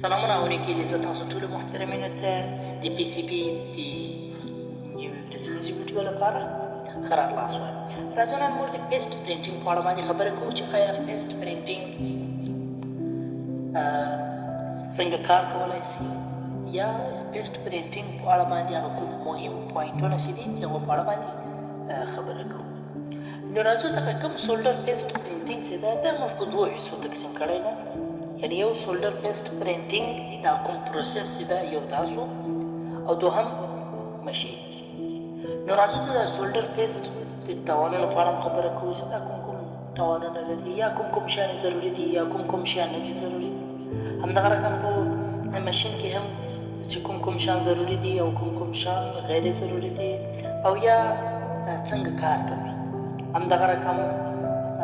سلامونه علیکم زه تاسو ټول محترمینو ته د پی سی بي د یوې ورځنیزې ویډیو لپاره ښه راغلاست وایم. راځو نن موږ د پیسټ پرنټینګ په اړه باندې خبرې کوو چې آیا پیسټ پرنټینګ څنګه کار کولی شي یا د پیسټ پرنټینګ په اړه باندې هغه کوم مهم پوینټونه چې دي د هغو په اړه باندې خبره کوو. نو راځو دغه کوم سولډر پیسټ پرنټینګ چې ده دا موږ په دوو حصو تقسیم کړی ده. یعنی یو سولډر پیسټ پرنټینګ دا کوم پروسس چې ده یو تاسو او دوهم مشین. نو راځو د سولډر پیسټ د تاوانونو په اړه خبره کوو چې دا کوم تاوانونه لري یا کوم شیان ضروري دي یا کوم شیان نه دي ضروري. همدغه رقم په ماشین کې هم چې کوم شیان ضروري دي او کوم شیان غیر ضروري دي او یا څنګه کار کوي. همدغه رقم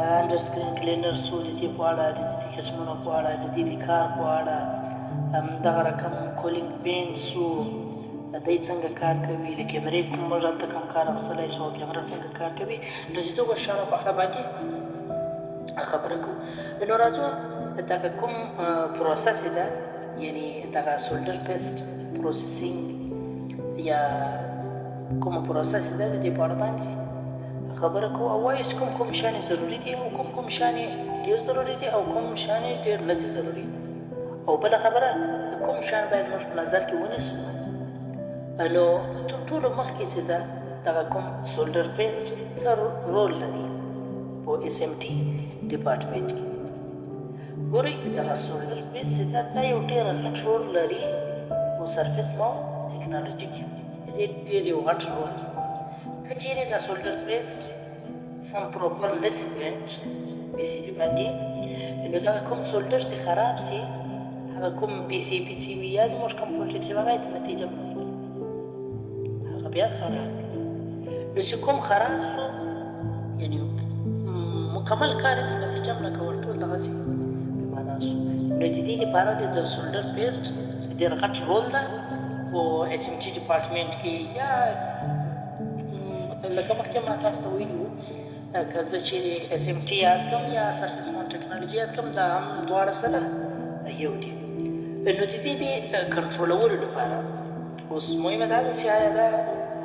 انډرسکرین کلینر سو د دې په اړه د دې قسمونو په اړه د دې کار په اړه همدغه رقم کولینګ پین سو دی څنګه کار کوي د کیمرې کوم موږ هلته کوم کار اخیستلی شو او کیمره څنګه کار کوي. نو د دغو شیانو په اړه باندې خبره کوو. نو راځو دغه کوم پروسس ده یعنی دغه سولډر پیسټ پروسیسینګ یا کومه پروسس ده د دې په اړه باندې خبره کوو او وایو چې کوم شیان ضروري دي او کوم شیان ډېر ضروري دي او کوم شیان ډېر نه دي ضروري او بله خبره کوم شیان باید موږ په نظر کې ونیسو. نو تر ټولو مخکې چې ده دغه کوم سولډر پیسټ څه رول لري په اس ام ټي ډپارټمنټ کې. ګورئ دغه سولډر پیسټ چې ده دا یو ډېر غټ رول لري په سرفیس ماونټ ټکنالوژي کې. دې ډېر یو غټ رول لري. که چیرې دا سولډر پیسټ سم پروپر نشي پرنټ پی سی بي باندې نو دغه کوم سولډر چې خراب شي هغه کوم پی سی بي چې وي یا زموږ کمپیوټر چې هغه هېڅ نتیجه نه ورکوي، هغه بیا خراب. نو چې کوم خراب شو یعنې مکمل کار هېڅ نتیجه هم نه کوي، ټول دغسې بې معنا شو. نو د دې دپاره د سولډر پیسټ ډېر غټ رول ده په اس ام ټي ډپارټمنټ کې. یا لکه مخکې ما تاسو ته ویلي وو که زه چیرې اس ام ټي یاد کړم یا سرفیس ماونټ ټکنالوژي یاد کړم دا هم دواړه سره یو دي. نو د دې د کنټرولولو لپاره اوس مهمه دا ده چې آیا دا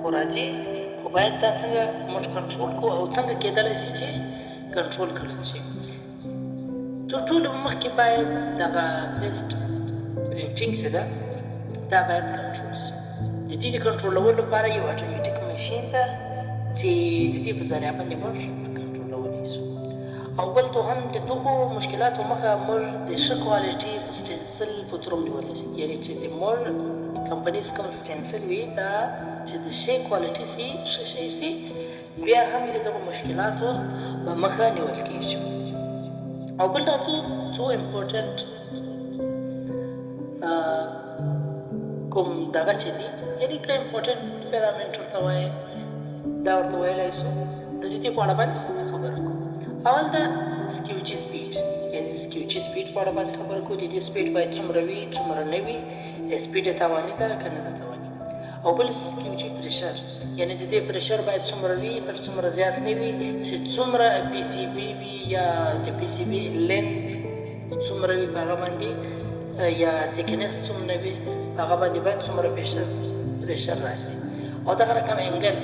خو راځي خو باید دا څنګه موږ کنټرول کړو او څنګه کېدلی شي چې کنټرول کړل شي. تر ټولو مخکې باید دغه پیسټ پرنټینګ چې ده دا باید کنټرول شي. د دې د کنټرولولو لپاره یو اټومیټیک ماشین ده چې د دې په ذریعه باندې موږ کنټرولولی شو. او بل دوهم د دغو مشکلاتو مخه موږ د ښه کوالټي سټینسل په تروم نیولی شي. یعنې چې د موږ کمپنیز کوم سټینسل وي دا چې د ښې کوالټي سي ښه شی سي بیا هم د دغو مشکلاتو مخه نیول کېږي. او بل راځو څو امپورټنټ کوم دغه چې دي یعنې که امپورټنټ پیرامټر ورته وایي دا ورته ویلی شو. نو د دې په اړه باندې خبره کوو. اول دا سکیوجي سپیډ یعنې سکیوجي سپیډ په اړه باندې خبره کوو. د دې سپیډ باید څومره وي څومره نه وي، سپیډ یې تاواني ده که نه ده تاواني. او بل سکیوجي پرشر یعنې د دې پرشر باید څومره وي تر څومره زیات نه وي چې څومره پی سی بي وي یا د پی سی بي لینت څومره وي په هغه باندې یا تکنس څومره وي په هغه باندې باید څومره پرشر راشي. او دغه رقم انګل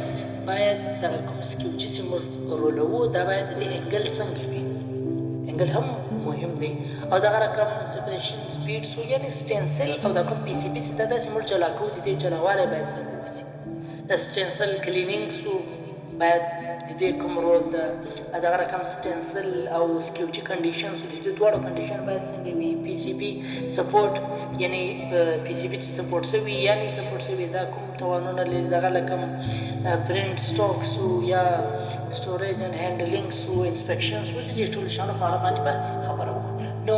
باید دغه کوم سکیوجي چې موږ رولوو دا باید د دې انګل څنګه وي، انګل هم مهم دی. او دغه رقم سپریشن سپیډ سو یعنې سټینسل او دا کوم پی سی بي چې دا داسې موږ جلا کوو د دې جلاوالی باید څنګه وشي. سټینسل کلینینګ سو باید د دې کوم رول ده. دغه رقم سټینسل او سکیوجي کنډیشن سو د دې دواړو کنډیشن باید څنګه وي. پی سی بي سپورټ یعنې پی سی بي چې سپورټ شوي یا نه سپورټ شوي دا کوم توانونه لري. دغه لکه پرنټ سټاک سو یا سټوریج اینډ هینډلینګ سو انسپیکشن سو د دې ټولو شیانو په اړه باندې به خبره وکړو. نو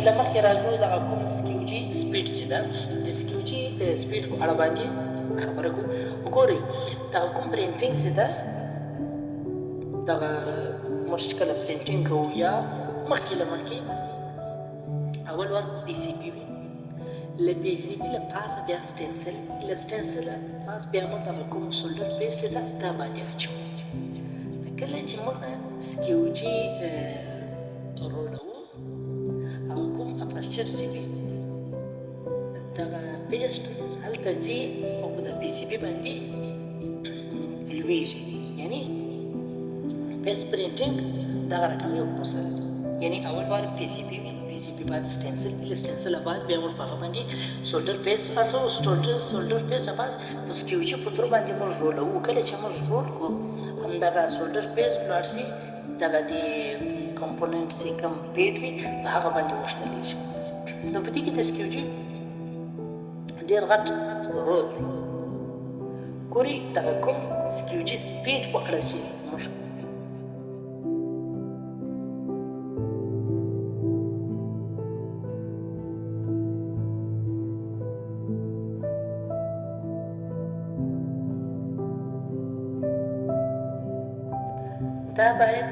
له مخکې راځو دغه کوم سکیوجي سپیډ چې ده د سکیوجي سپیډ په اړه باندې خبره کوو. وګورئ دغه کوم پرنټینګ چې ده دغه موږ چې کله پرنټینګ کوو یا مخکې اول وار پی سی بي وي، له پی سی بي له پاسه بیا سټینسل وي، له سټینسل پاس بیا موږ دغه کوم سولډر پیسټ چې ده دا باندې اچوو. کله چې موږ سکیوجي رولوو هغه کوم اپرچر چې وي دغه پیسټ هلته ځي او په د پی سی بي باندې لویږي. یعنی پیسټ پرینټینګ دغه رقم یو پروسه ده. یعنی اول بار پی سی بي وي، پی سی بي بعد سټنسل وي، سټنسل بعد بیا موږ په هغه باندې سولډر پیسټ راځو. سولډر پیسټ بعد په سکیوچي په تر باندې موږ رولو. کله چې موږ رول کړو همدغه سولډر پیسټ لاړ شي دغه د کمپوننټ چې کوم پیډ وي په هغه باندې وشلېږي. نو په دې کې د سکیوچي ډېر غټ رول دی. ګوري دغه کوم سکیوچي سپیډ په اړه چې موږ دا باید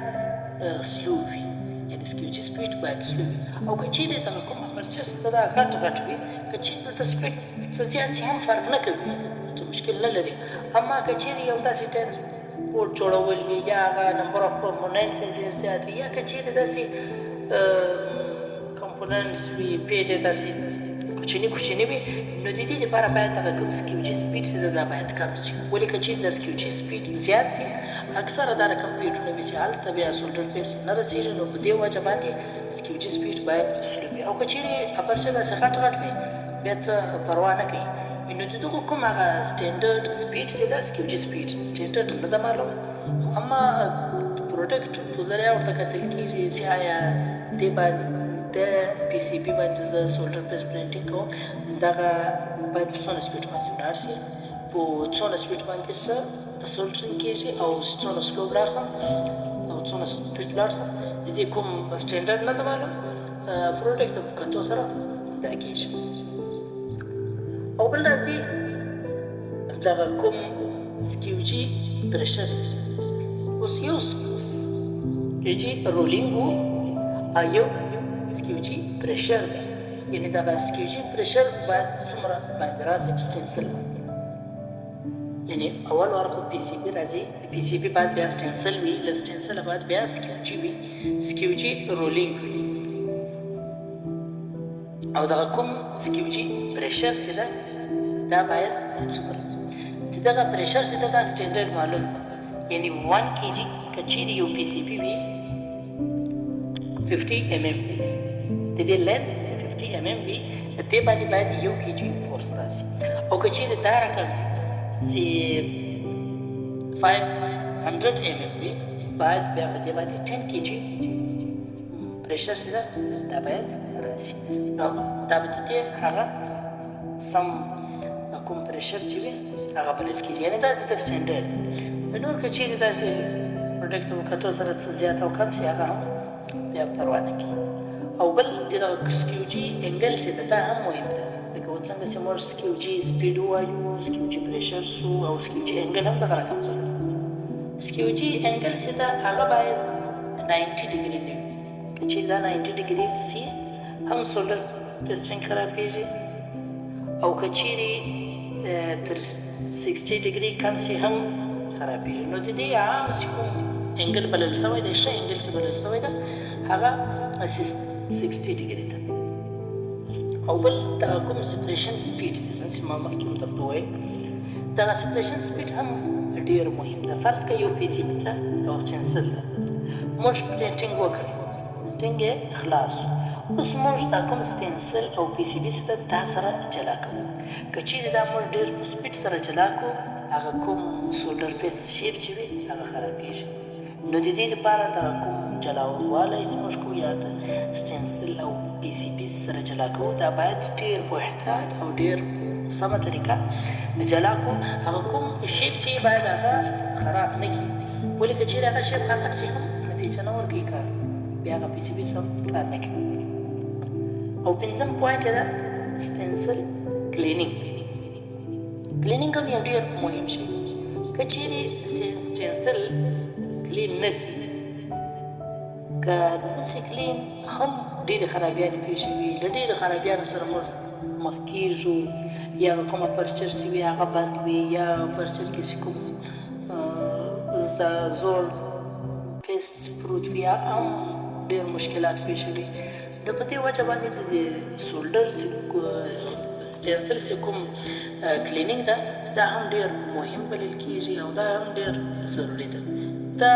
سلو وي، یعنې سکیوچي سپیډ باید سلو وي. او که چیرې دغه کوم اپرچر څه دا غټ وي، که چیرې دلته سپیډ څه زیات شي هم فرق نه کوي، څه مشکل نه لري. اما که چیرې یو داسې ټرانسپورټ جوړول وي یا هغه نمبر اف کمپوننټس یې ډېر زیات وي، یا که چیرې داسې کمپوننټس وي پیډ یې داسې کوچني وي، نو د دې لپاره باید دغه کوم سکیوچي سپیډ چې ده دا باید کم شي. ولې که چیرې د سکیوچي سپیډ زیات شي اکثره دا رقم پیډونه وي چې هلته بیا سولډر پیسټ نه رسېږي. نو په دې وجه باندې سکیوچي سپیډ باید سلو وي. او که چیرې اپرچر داسې غټ وي بیا څه پروا نه کوي. نو د دغو کوم هغه سټنډرډ سپیډ چې ده سکیوچي سپیډ سټنډرډ نه ده معلوم، اما پروډکټ په ذریعه ورته کتل کېږي چې آیا دې باندې د پی سی بي باندې زه سولډر پیسټ پرینټینګ کوم دغه باید په څونه سپیډ باندې ولاړ شي، په څونه سپیډ باندې څه سولډرینګ کېږي او څونه سلو ولاړ شم او څونه سپیډ ولاړ شم. د دې کوم سټنډرډ نه ده معلوم، پروډکټ په کتو سره دا کېږي. او بل راځي دغه کوم سکیوچي پرشر اوس یو سکیوچي رولینګ و او یو سکیوچي پرشر دی. یعنې دغه سکیوچي پرشر باید څومره باندې راشي په سټنسل باندې. یعنې اول وار خو پی سی بي راځي، پی سی بي بعد بیا سټنسل وي، له سټنسل بعد بیا سکیوچي وي، سکیوچي رولینګ وي. او دغه کوم سکیوچي پرشر چې ده دا باید څومره چې دغه پرشر چې ده دا سټنډرډ معلوم ده. یعنې 1 kg که چیرې یو پی سی بي وي 50 mm د دې لینث 50 mm وي، دې باندې باید 1 kg فورس راشي. او که چیرې دا رقم چې 500 mm وي باید بیا په دې باندې 10 kg پرشر چې ده دا باید راشي. نو دا به د دې هغه سم کوم پرشر چې وي هغه بلل کېږي. یعنې دا د سټنډرډ دی. نور که چیرې داسې پروډکټ په کتو سره څه زیات او کم شي هغه هم بیا پروا نه کوي. او بل د دغه سکیوچي انګل چې ده دا هم مهم ده. لکه اوس څنګه چې موږ سکیوچي سپیډ ووایو، سکیوچي پرشر سو او سکیوچي انګل هم دغه رقم ضروري. سکیوچي انګل چې ده هغه باید 90 ډګري نه وي. که چیرې دا 90 ډګري سي هم سولډر پیسټینګ خرابېږي، او که چیرې تر 60 ډګري کم سي هم خرابېږي. نو د دې عام چې کوم انګل بلل شوی دی، ښه انګل چې بلل شوی ده هغه 60 ډګري ده. او بل دغه کوم سپریشن سپیډ چې ما مخکې هم درته وویل دغه سپریشن سپیډ هم ډېر مهم ده. فرض که یو پی سی بي ده یو سټنسل ده، موږ پرینټینګ وکړی، پرینټینګ یې خلاص شو. اوس موږ دا کوم سټنسل او پی سی بي چې ده دا سره جلا کوو. که چیرې دا موږ ډېر په سپیډ سره جلا کړو هغه کوم سولډر پیسټ شیپ چې وي هغه خرابېږي. نو د دې لپاره دغه کوم جلاوالی چې موږ کوو یا د سټنسل او پی سی بي سره جلا کوو دا باید ډېر په احتیاط او ډېر سمه طریقه جلا کړو. هغه کوم شیپ چې باید هغه خراب نه کړي. ولې که چیرې هغه شیپ خراب شي هم نتیجه نه ورکوي کار، بیا هغه پی سی بي سم کار نه کوي. او پنځم پوینټ یې ده سټنسل کلینینګ. کلینینګ هم یو ډېر مهم شی دی. که چیرې سټنسل کلین نه شي، که نه شي کلین هم ډېرې خرابیانې پېښې وي. له ډېرو خرابیانو سره موږ مخ کېږو، یا کوم اپرچر چې وي هغه بند وي، یا اپرچر کې چې کوم زوړ پیسټ پروت وي هغه هم ډېر مشکلات پېښوي. نو په دې وجه باندې د سولډر سټینسل چې کوم کلینینګ ده دا هم ډېر مهم بلل کېږي او دا هم ډېر ضروري ده. دا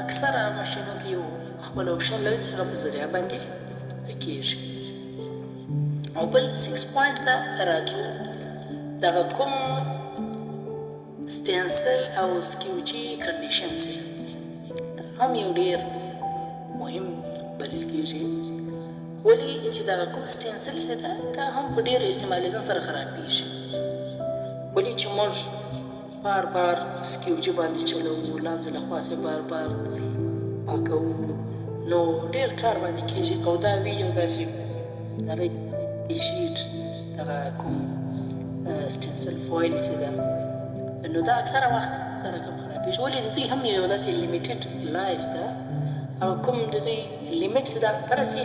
اکثره ماشینو کې یو خپل اپشن لري چې هغه په ذریعه باندې کېږي. او بل 6 پوینټ ته راځو، دغه کوم سټینسل او سکیوجي کنډیشنز هم یو ډېر مهم بلل کېږي. ولې چې دغه کوم سټینسل چې ده دا هم په ډېر استعمالیزم سره خرابېږي. ولې چې موږ بار بار سکیوجي باندې چلوو، لاندې له خوا بار بار پاکوو، نو ډېر کار باندې کېږي او دا وي یو داسې نری شیټ دغه کوم سټینسل فویل چې ده نو دا اکثره وخت دا رقم خرابېږي. ولې د دوی هم یو داسې لیمیټډ لایف ده او کوم د دوی لیمیټ چې دا ته رسي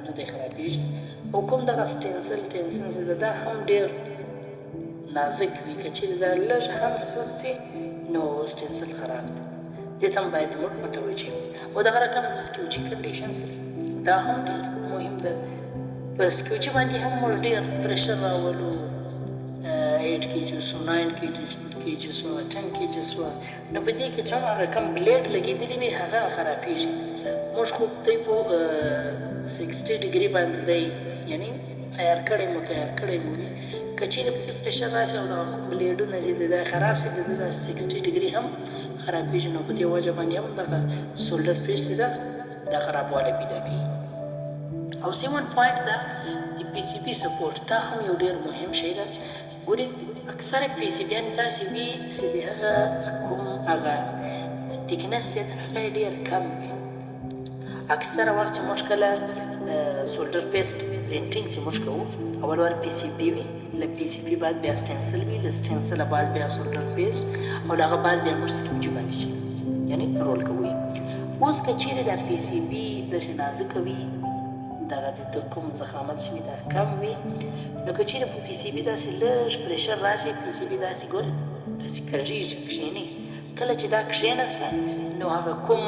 نو دوی خرابېږي. او کوم دغه سټینسل ټینسن چې ده دا هم ډېر نازک وي، که چېرې دا لږ هم سست شي نو سټینسل خراب دی. دې ته هم باید موږ متوجه وو. او دغه رقم سکیوجي کنډیشن چې دا هم ډېر مهم ده. په سکیوجي باندې هم موږ ډېر پریشر راولو، 8 کیجز و 9 کیجز و 10 کیجز و نو په دې کې چې هغه کم بلیډ لګېدلي وي هغه خرابېږي. موږ خو دی په 60 ډګري باندې دی یعنې عیار کړی مو تیار کړی مو وي، که چېرې په دې پریشر راشي او دغه کوم بلیډونه چې د دا خراب شي د دا 60 ډګري هم خرابېږي. نو په دې وجه باندې هم دغه سولډر فیس چې ده دا خرابوالی پیدا کوي. او 7 پوینټ ده د پی سی بي سپورټ. دا هم یو ډېر مهم شی ده. ګورې اکثره پی سی بیانې داسې وي چې د هغه کوم هغه تکنس چې ده هغه یې ډېر کم وي. اکثره وخت چې موږ کله سولډر پیسټ پرنټینګ چې موږ کوو اول وار پی سی بي وي، له پی سی بي بعد بیا سټینسل وي، له سټینسله بعد بیا سولډر پیسټ او له هغه بعد بیا موږ سکیوجي باندې یعنې رول کوو. اوس که چېرې دا پی سی بي داسې نازکه وي، دغه د کوم ضخامت چې وي دا کم وي، نو که چېرې په پی سی بي داسې لږ پریشر راشي پی سی بي داسې ګورې داسې کږېږي کښېني. کله چې دا کښېنسته نو هغه کوم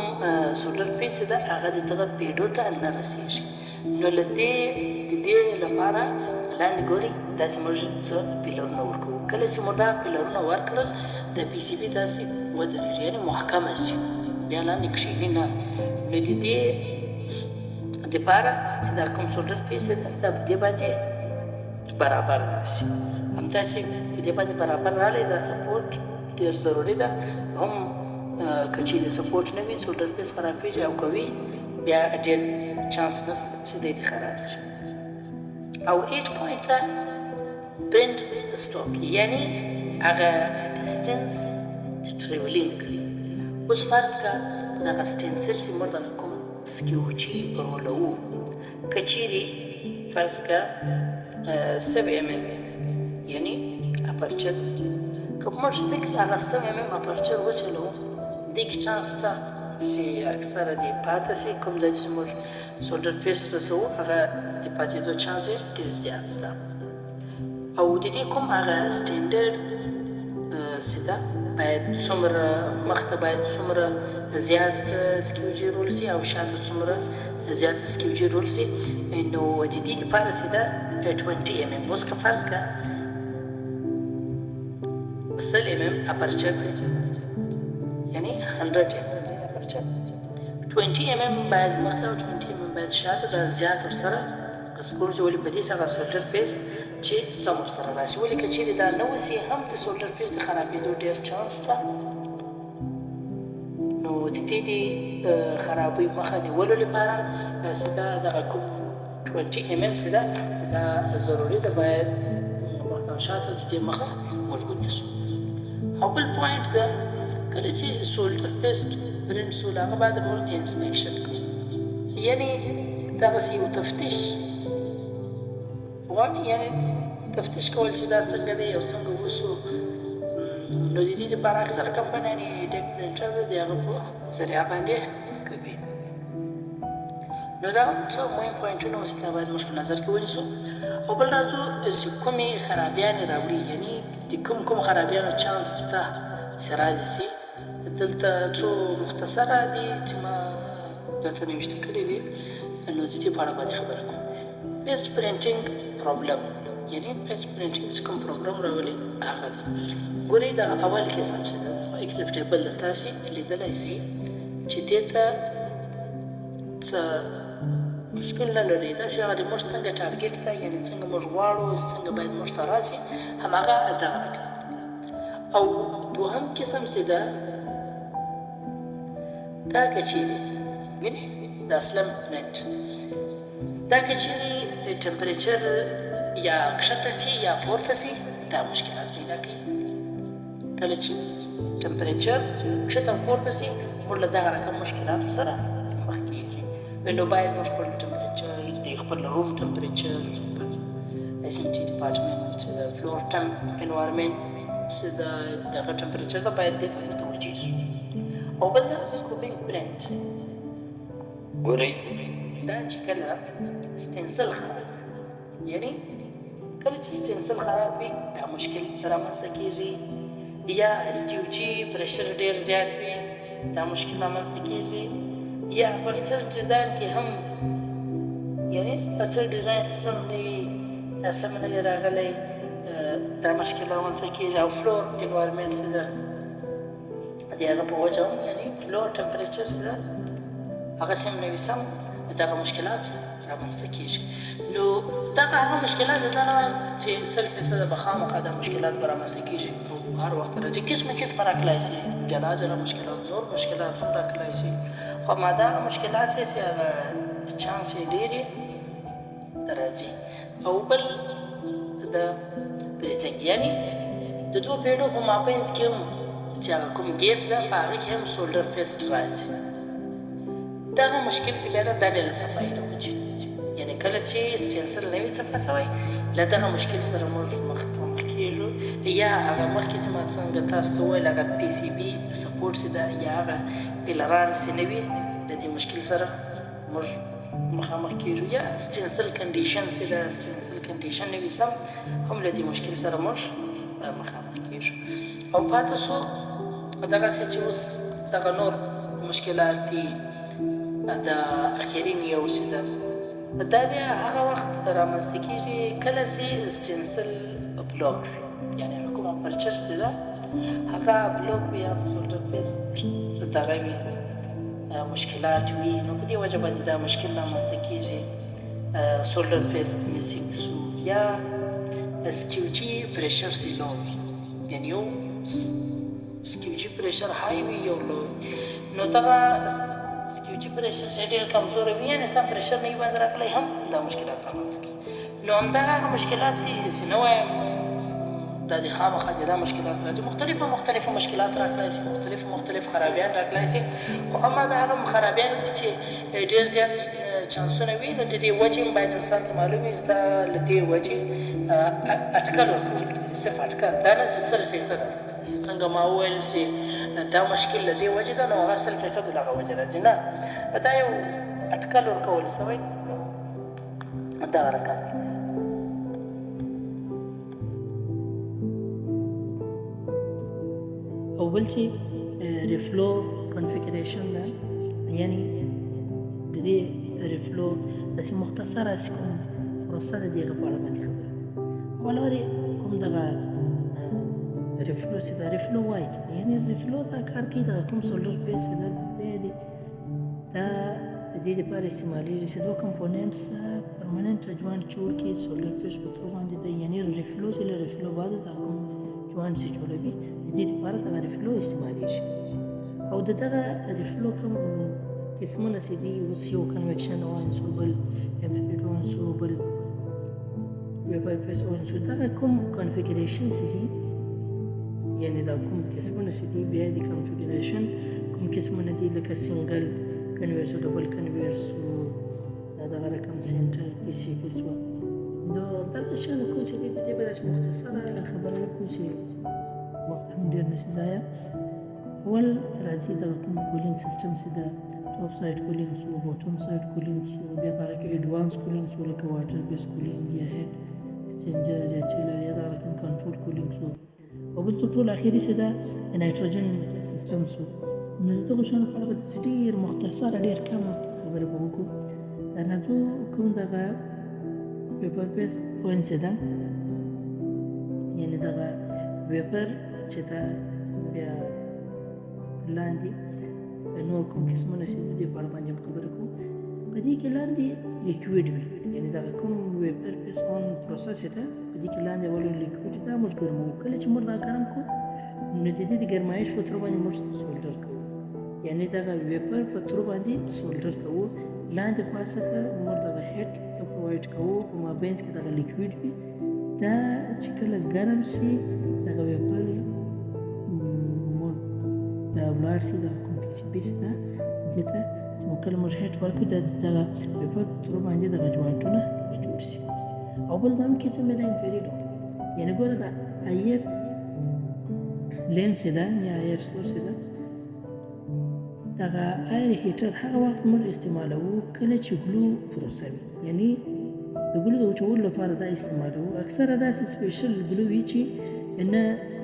سولډر پیس ده هغه د دغه پیډو ته نه رسېږي. نو له دې لپاره لاندې ګوري داسې موږ څه پیلرونه ورکوو. کله چې موږ دا پیلرونه ورکړل د پی سی بي داسې ودرېږي یعنې محکمه شي، بیا لاندې کښېني نه. نو د دې دپاره چې دا کوم سولډر پیس ده دا په دې باندې برابر راشي. همداسې په دې باندې برابر راغلی دا سپورټ ډېر ضروري ده. هم که چېرې سپورټ نه وي سولډر پیس خرابېږي او که وي بیا ډېر چانس نشته چې دی دې خراب شي. او 8 پوینټ ده پرنټ سټاک یعنې هغه ډسټنس د ټریولینګ. اوس فرض که په دغه سټینسل چې موږ دغه کوم سکیوجي رولوو، که چېرې فرض که 7 mm یعنې اپرچر که موږ فکس هغه 7 mm اپرچر وچلوو دې کې چانس شته چې اکثره دې پاته شي. کوم ځای چې موږ سولډر پیس رسوو هغه د پاتېدو چانس یې ډېر زیات شته. او د دې کوم هغه سټینډرډ چې ده باید څومره مخته باید څومره زیات سکیوجي رول شي او شاته څومره زیات سکیوجي رول شي. نو د دې دپاره چې ده 20 mm. اوس که فرض که 100 mm اپرچر دی یعنی 100 mm اپرچر، 20 mm باید مخته او 20 mm باید شاته دا زیات ورسره سکور چې ولې په دې هغه سولډر پیس چې سم ورسره راشي. ولې که چېرې دا نه وسي هم د سولډر پیس د خرابېدو ډېر چانس شته. نو د دې د خرابۍ مخه نیولو لپاره چې دا دغه کوم 20 mm چې ده دا ضروري ده، باید مخته او شاته د دې مخه موجود نیسو. او بل پوینټ ده کله چې سولډر پیسټ پرنټ سول هغه باید موږ انسپیکشن کوو، یعنې دغسې یو تفتیش غواړي، یعنې تفتیش کول چې دا څنګه دی او څنګه وسو. نو د دې دپاره اکثره کمپنیانې ډیپ پرنټر ده د هغه په ذریعه باندې کوي. نو دا څه مهم پوینټونه وو چې دا باید موږ په نظر کې ونیسو. او بل راځو چې کومې خرابیانې راوړي، یعنې د کوم خرابیانو چانس شته چې رادې سي. دلته څو مختصره دي چې ما دلته نوشته کړي دي، نو د دې په اړه باندې خبره کوم. پیسټ پرنټینګ پرابلم یعنی پیج پرینټینګ چې کوم پروګرام راولي هغه دی. ګورئ دا اول قسم چې ده اکسپټیبل ده، تاسې لیدلی سئ چې دې ته څه مشکل نه لري. دا چې هغه د موږ څنګه ټارګېټ ده، یعنې څنګه موږ غواړو څنګه باید موږ ته راسي، هماغه دغه رقم. او دوهم قسم چې ده دا که چیرې وینې دا سلم پلنټ دا که چیرې ټمپریچر یا کښته سي یا پورته سي دا مشکلات پیدا کوي. کله چې ټمپریچر کښته پورته سي موږ له دغه رقم مشکلاتو سره مخ کېږي. نو باید موږ خپل ټمپریچر د خپل روم ټمپریچر، خپل SMT ډپارټمنټ، فلور انوایرمنټ د دغه ټمپریچر ته باید دې ته متوجه سو. او بل دا سکوپینګ پرنټ ګورئ دا چې کله سټنسل خراب یعنی کله چې سټنسل خراب وي دا مشکل رامنځته کېږي، یا STUG پرشر ډېر زیات وي دا مشکل رامنځته کېږي، یا پرچر ډیزاین کې هم یعنی پرچر ډیزاین سم نه وي یا سم نه وي راغلی دا مشکل رامنځته کېږي. او فلور انوایرمنټ چې ده د هغه په وجه هم یعنی فلور ټمپریچر چې ده هغسې هم نه وي سم، دغه مشکلات رامنځته کېږي. نو دغه هغه مشکلات دا نه وایم چې 100% به خامخا دا مشکلات به رامنځته کېږي، هر وخت راځي قسمه قسمه راکلی سي، جلا جلا مشکلات زور مشکلات هم راکلی سي، خو ماداره مشکلات دی چې هغه چانس یې ډېر راځي. او بل د پیجنګ یعنی د دوه پیډو په مابینځ کې هم چې هغه کوم ګیپ ده په هغه کې هم سولډر پیسټ راځي. دغه مشکل چې بیا ده دا بیا له صفایي نه وجي، یعنې کله چې سټنسل نه وي صفا سوی له دغه مشکل سره موږ مخ کېږو، یا هغه مخکې چې ما څنګه تاسو ته وویل هغه PCB سپورټ چې ده یا هغه پیلران چې نه وي له دې مشکل سره موږ مخامخ کېږو، یا سټنسل کنډیشن چې ده سټنسل کنډیشن نه وي سم هم له دې مشکل سره موږ مخامخ کېږو. او پاتې سو دغسې چې اوس دغه نور مشکلات دي د اخرین یو چې ده دا بیا هغه وخت رامنځته کېږي کله چې سټنسل بلوک وي، یعنې هغه کومه پرچر چې ده هغه بلوک وي یا د سولډر پیسټ دغه وي مشکلات وي، نو په دې وجه باندې دا مشکل رامنځته کېږي. سولډر پیسټ میسینګ سو یا SQG پرشر چې لو وي، یعنې یو SQG پرشر های وي یو لو وي، نو دغه SQG پرشر چې ډېر کمزوری وي یعنې سم پرشر نه وي باندې راغلی هم دا مشکلات رامنځته کوي. نو همدغه هغه مشکلات دي چې نه وایم دا د خامخا دا مشکلات راځي، مختلفه مشکلات راغلی شي، مختلف خرابیان راغلی شي، خو اما دا هغه خرابیان دي چې ډېر زیات چانسونه وي، نو د دې وجې هم باید انسان ته معلوم وي چې دا له دې وجې اټکل ورکول کېږي، صرف اټکل دا نه چې 100% چې څنګه ما وویل چې دا مشکل له دې وجې ده نو هغه 100% له هغه وجې راځي، نه دا یو اټکل ورکول سوی دغه رقم دی. او بل چې ریفلو کنفیګریشن ده، یعنی د دې ریفلو داسې مختصره کوم پروسه ده د هغه په اړه باندې خبره ولورې کوم دغه ریفلو چې ده ریفلو وایي څه ده، یعنې ریفلو دا کار کوي دغه کوم سولډر پیس چې ده دا د دې دپاره استعمالیږي چې دوه کمپوننټس پرمننټ جوانټ جوړ کړي سولډر پیس په ترو باندې ده، یعنې ریفلو چې له ریفلو بعد دغه کوم جوانټ چې جوړوي د دې دپاره دغه ریفلو استعمالیږي. او د دغه ریفلو کوم قسمونه چې دي اوس یو کنویکشن وانسو، بل امفیډ وانسو، بل ویپر پیس وانسو، دغه کوم کنفیګریشن چې دي یعنې دا کوم قسمونه چې دي بیا د کنفیګریشن کوم قسمونه دي لکه سنګل کنویرس او ډبل کنویرس دغه رقم سنټر PCB سو نو دغه شیان کوم چې دي د دې به داسې مختصره خبره وکړو چې وخت هم ډېر نه شي ضایع. اول راځي دغه کوم کولینګ سیسټم چې ده ټاپ سایډ کولینګ سو، باټم سایډ کولینګ سو، بیا په هغه کې ایډوانس کولینګ سو لکه واټر بیس کولینګ یا هیډ ایکسچینجر یا چیلر یا دغه رقم کنټرول کولینګ سو، او بل تر ټولو اخري چې ده نایټروجن سیسټم سو. نو د دغو شیانو په اړه به داسې ډېر مختصره ډېر کم خبرې به وکړو. راځو کوم دغه پیپر پیس پوینټ چې ده ویپر چې دا بیا لاندې نور کوم قسمونه چې د دې په اړه باندې خبره کوو. په دې کې لاندې لیکویډ وي، یعنې دغه کوم ویپر بیس آن پروسس ده په دې کې لاندې اول لیکویډ دا موږ ګرموو. کله چې موږ دا ګرم کړو نو د دې د ګرمایش په تر باندې موږ سولډر کوو، یعنې دغه ویپر په تر باندې سولډر کوو. لاندې خوا څخه موږ دغه هیټ ته پرووایډ کوو، په مابینځ کې دغه لیکویډ وي. دا چې کله ګرم شي دغه ویپر موږ دا ولاړ شي دغه کوم پیس ده دې ته چې کله موږ هیټ ورکړو دغه ویپر په تر باندې دغه جوانټونه جوړ شي. او بل دا هم قسم ده انفریډ، یعنې ګوره دا ایر لینس ده یا ایر سورس ده. دغه ایر هیټر هغه وخت موږ استعمالوو کله چې ګلو پروسه وي، یعنې د ګلو د وچولو لپاره دا استعمالوو. اکثره داسې سپیشل ګلو وي چې نه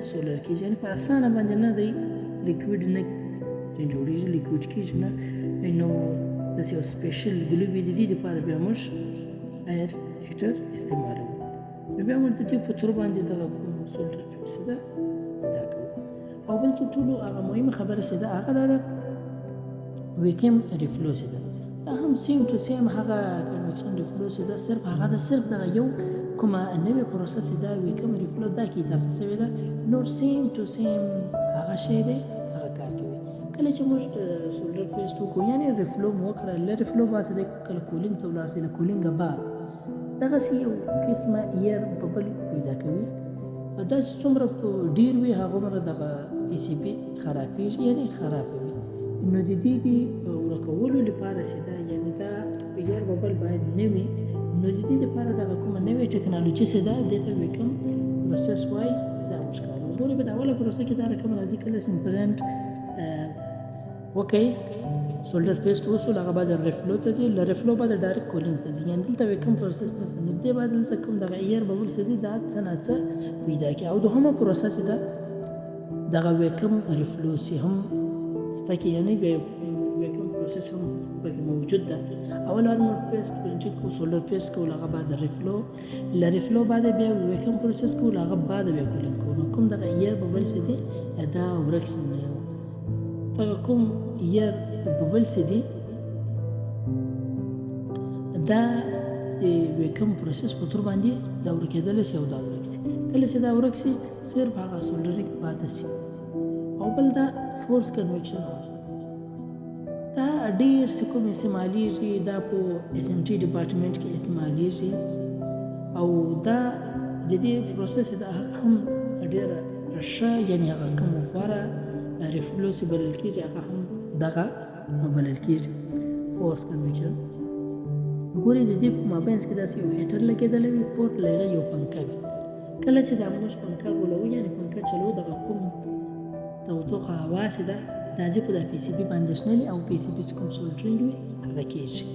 سولر کېږي، یعنې په اسانه باندې نه دی لیکویډ نه جوړېږي، لیکویډ کېږي نه، نو داسې یو سپیشل ګلو وي. د دې دپاره بیا موږ ایر هیټر استعمالوو. نو بیا موږ د دې په تر باندې دغه کوم سولر پیس ده دا کوو. او بل تر ټولو هغه مهمه خبره چې ده هغه دا ده ویکیوم ریفلو چې ده. دا هم سیم ټو سیم هغه کنویکشن ریفلو چې ده، صرف هغه ده صرف دغه یو کومه نوې پروسه چې ده ویکیوم ریفلو دا کې اضافه شوې ده، نور سیم ټو سیم هغه شی دی هغه کار کوي. کله چې موږ سولر پیسټ وکړو یعنې ریفلو مو وکړه، له ریفلو بعد چې کله کولینګ ته ولاړ شي، له کولینګه بعد دغسې یو قسمه ایر ببل پیدا کوي. دا چې څومره ډېر وي هغومره دغه پی سی پي خرابېږي، یعنې خرابوي. نو د دې د ورکولو لپاره چې ده یعنې دا ایر ببل باید نه وي، نو د دې لپاره دغه کومه نوې ټکنالوژي چې ده دې ته ویکیوم پروسس وایي دا موږ کاروو. ګورئ په اوله پروسه کې دا رقم راځي کله چې برنډ وکړئ سولډر پیسټ وسول، هغه بعد ریفلو ته ځي، له ریفلو بعد ډایرکټ کولینګ ته ځي، یعنې دلته ویکیوم پروسس نشته. نو دې بعد دلته کوم دغه ایر ببل چې دي دا څه نه څه پیدا کوي. او دوهمه پروسه چې ده دغه ویکیوم ریفلو چې هم شته کې، یعنې ویکیوم پروسس هم پکې موجود ده. اول وار موږ پیسټ پرنټینګ کوو، سولډر پیسټ کوو، هغه بعد ریفلو، له ریفلو بعد بیا ویکیوم پروسس کوو، هغه بعد بیا کولینګ کوو. نو کوم دغه ایر ببل چې دی دا ورک شي. دغه کوم ایر ببل چې دی دا د ویکیوم پروسس په تر باندې دا ورکېدلی شي او دا ورک شي. کله چې دا ورک شي صرف هغه سولډرینګ پاتې شي. او بل دا فورس کنویکشن دا ډېر څه کوم استعمالیږي، دا په ایس ایم ټي ډپارټمنټ کې استعمالیږي. او دا د دې پروسس دا هم ډېره ښه، یعنې هغه کوم غوره ریفلو چې بلل کېږي هغه هم دغه بلل کېږي فورس کنویکشن. ګورئ د دې په مابینځ کې داسې یو هیټر لګېدلی وي، پورت له هغه یو پنکه وي. کله چې دا موږ پنکه غولوو یعنې پنکه چلو دغه کوم تودوخه هوا چې ده دا ځي په دا پی سی بي باندې شنلي او پی سی بي چې کوم سولډرینګ وي هغه کېږي.